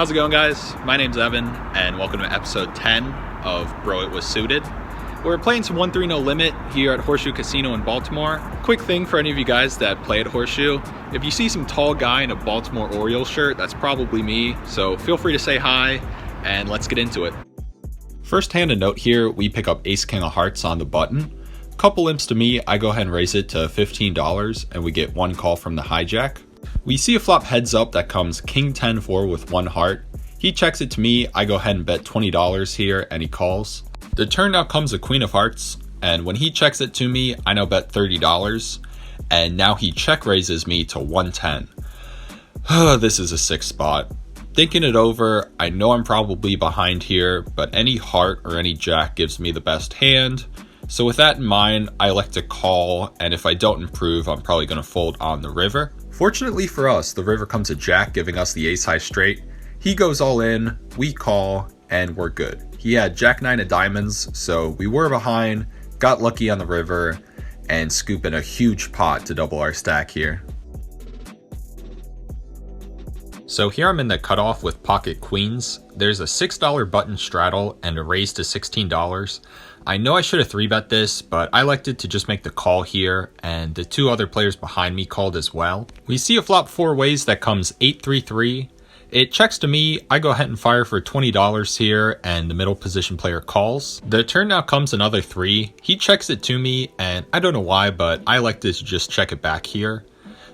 How's it going, guys? My name's Evan, and welcome to episode 10 of Bro, It Was Suited. We're playing some 1-3-0 limit here at Horseshoe Casino in Baltimore. Quick thing for any of you guys that play at Horseshoe, if you see some tall guy in a Baltimore Orioles shirt, that's probably me, so feel free to say hi, and let's get into it. First hand a note here, we pick up Ace King of Hearts on the button. Couple limps to me, I go ahead and raise it to $15, and we get one call from the hijack. We see a flop heads up that comes King 10-4 with one heart. He checks it to me, I go ahead and bet $20 here, and he calls. The turn now comes a Queen of Hearts, and when he checks it to me, I now bet $30, and now he check raises me to 110. This is a sick spot. Thinking it over, I know I'm probably behind here, but any heart or any jack gives me the best hand. So with that in mind, I elect to call, and if I don't improve, I'm probably going to fold on the river. Fortunately for us, the river comes a jack, giving us the ace high straight. He goes all in, we call, and we're good. He had jack 9 of diamonds, so we were behind, got lucky on the river, and scoop in a huge pot to double our stack here. So here I'm in the cutoff with pocket queens. There's a $6 button straddle and a raise to $16. I know I should have 3-bet this, but I elected to just make the call here, and the two other players behind me called as well. We see a flop 4 ways that comes 8-3-3. It checks to me, I go ahead and fire for $20 here, and the middle position player calls. The turn now comes another 3. He checks it to me, and I don't know why, but I elected to just check it back here.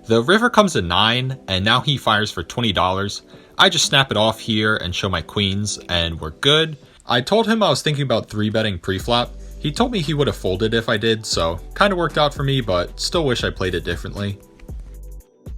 The river comes a 9, and now he fires for $20. I just snap it off here and show my queens, and we're good. I told him I was thinking about 3-betting pre-flop. He told me he would have folded if I did, so kind of worked out for me, but still wish I played it differently.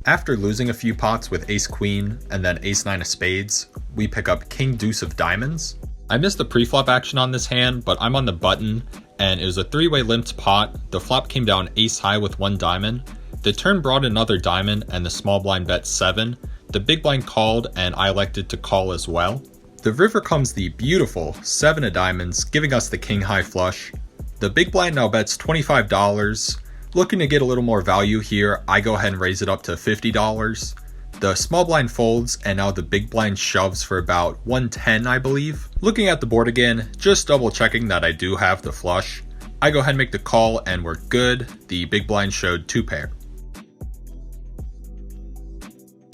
After losing a few pots with ace queen and then ace 9 of spades, we pick up king deuce of diamonds. I missed the pre-flop action on this hand, but I'm on the button, and it was a 3-way limped pot. The flop came down ace high with 1 diamond. The turn brought another diamond, and the small blind bet 7. The big blind called, and I elected to call as well. The river comes the beautiful 7 of diamonds, giving us the king high flush. The big blind now bets $25. Looking to get a little more value here, I go ahead and raise it up to $50. The small blind folds, and now the big blind shoves for about 110, I believe. Looking at the board again, just double checking that I do have the flush. I go ahead and make the call, and we're good. The big blind showed 2 pair.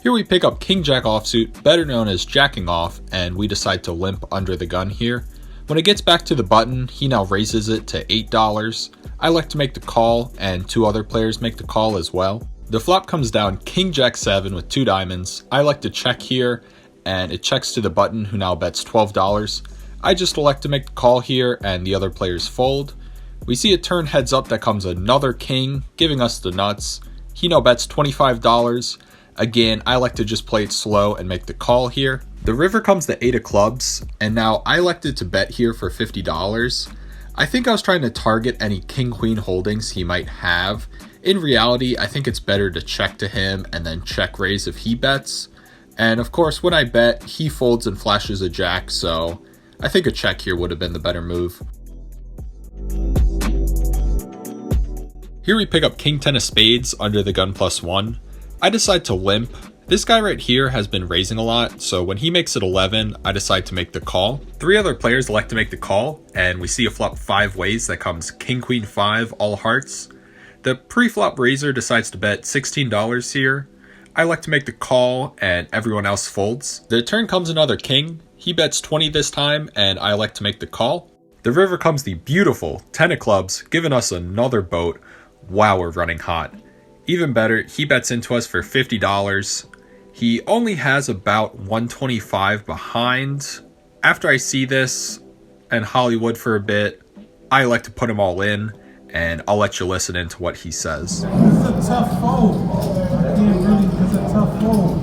Here we pick up king jack offsuit, better known as jacking off, and we decide to limp under the gun here. When it gets back to the button, he now raises it to $8. I like to make the call, and 2 other players make the call as well. The flop comes down king jack 7 with 2 diamonds. I like to check here, and it checks to the button, who now bets $12. I just elect to make the call here, and the other players fold. We see a turn heads up that comes another king, giving us the nuts. He now bets $25. Again, I like to just play it slow and make the call here. The river comes the 8 of clubs, and now I elected to bet here for $50. I think I was trying to target any king-queen holdings he might have. In reality, I think it's better to check to him and then check raise if he bets. And of course, when I bet, he folds and flashes a jack, so I think a check here would have been the better move. Here we pick up king 10 of spades under the gun +1. I decide to limp. This guy right here has been raising a lot, so when he makes it 11, I decide to make the call. 3 other players elect to make the call, and we see a flop 5 ways that comes king queen 5 all hearts. The pre-flop raiser decides to bet $16 here. I like to make the call, and everyone else folds. The turn comes another king. He bets 20 this time, and I like to make the call. The river comes the beautiful 10 of clubs, giving us another boat. Wow, we're running hot. Even better, he bets into us for $50. He only has about 125 behind. After I see this and Hollywood for a bit, I like to put him all in, and I'll let you listen into what he says. It's a tough fold. It's a tough fold.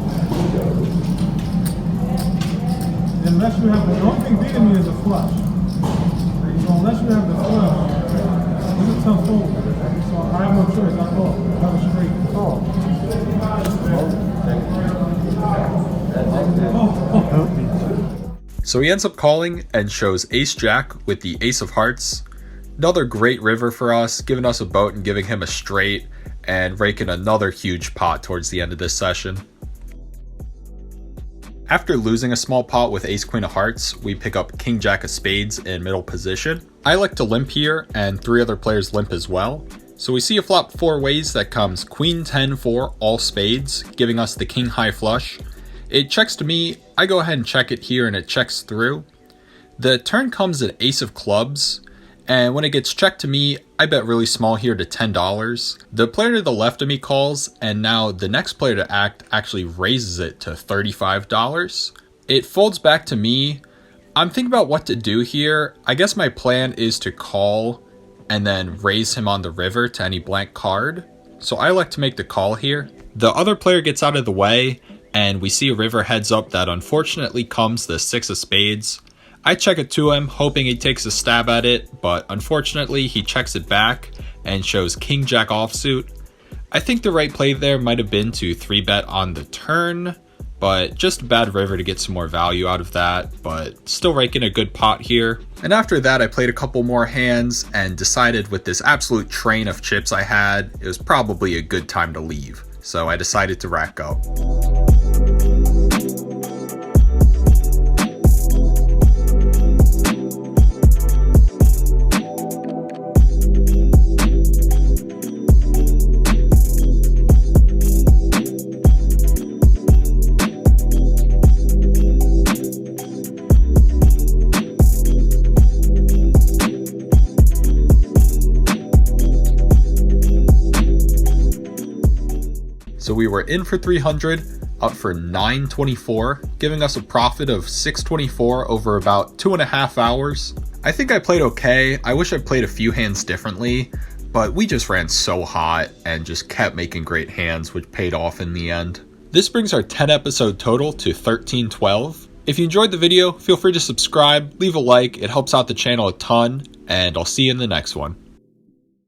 Unless you have the only thing beating me is a flush. So unless you have the flush, it's a tough fold. So I have no choice. I call. I have a straight call. So he ends up calling and shows ace jack with the ace of hearts. Another great river for us, giving us a boat and giving him a straight, and raking another huge pot towards the end of this session. After losing a small pot with ace queen of hearts, we pick up king jack of spades in middle position. I like to limp here, and 3 other players limp as well. So we see a flop 4 ways that comes queen 10 for all spades, giving us the king high flush. It checks to me, I go ahead and check it here and it checks through. The turn comes an ace of clubs, and when it gets checked to me, I bet really small here to $10. The player to the left of me calls, and now the next player to act actually raises it to $35. It folds back to me. I'm thinking about what to do here. I guess my plan is to call and then raise him on the river to any blank card. So I like to make the call here. The other player gets out of the way, and we see a river heads up that unfortunately comes the 6 of spades. I check it to him, hoping he takes a stab at it, but unfortunately he checks it back and shows king jack offsuit. I think the right play there might have been to 3-bet on the turn, but just a bad river to get some more value out of that, but still raking a good pot here. And after that I played a couple more hands and decided with this absolute train of chips I had, it was probably a good time to leave. So I decided to rack up. So we were in for 300, up for 924, giving us a profit of 624 over about 2.5 hours. I think I played okay. I wish I played a few hands differently, but we just ran so hot and just kept making great hands, which paid off in the end. This brings our 10 episode total to 1312. If you enjoyed the video, feel free to subscribe, leave a like, it helps out the channel a ton, and I'll see you in the next one.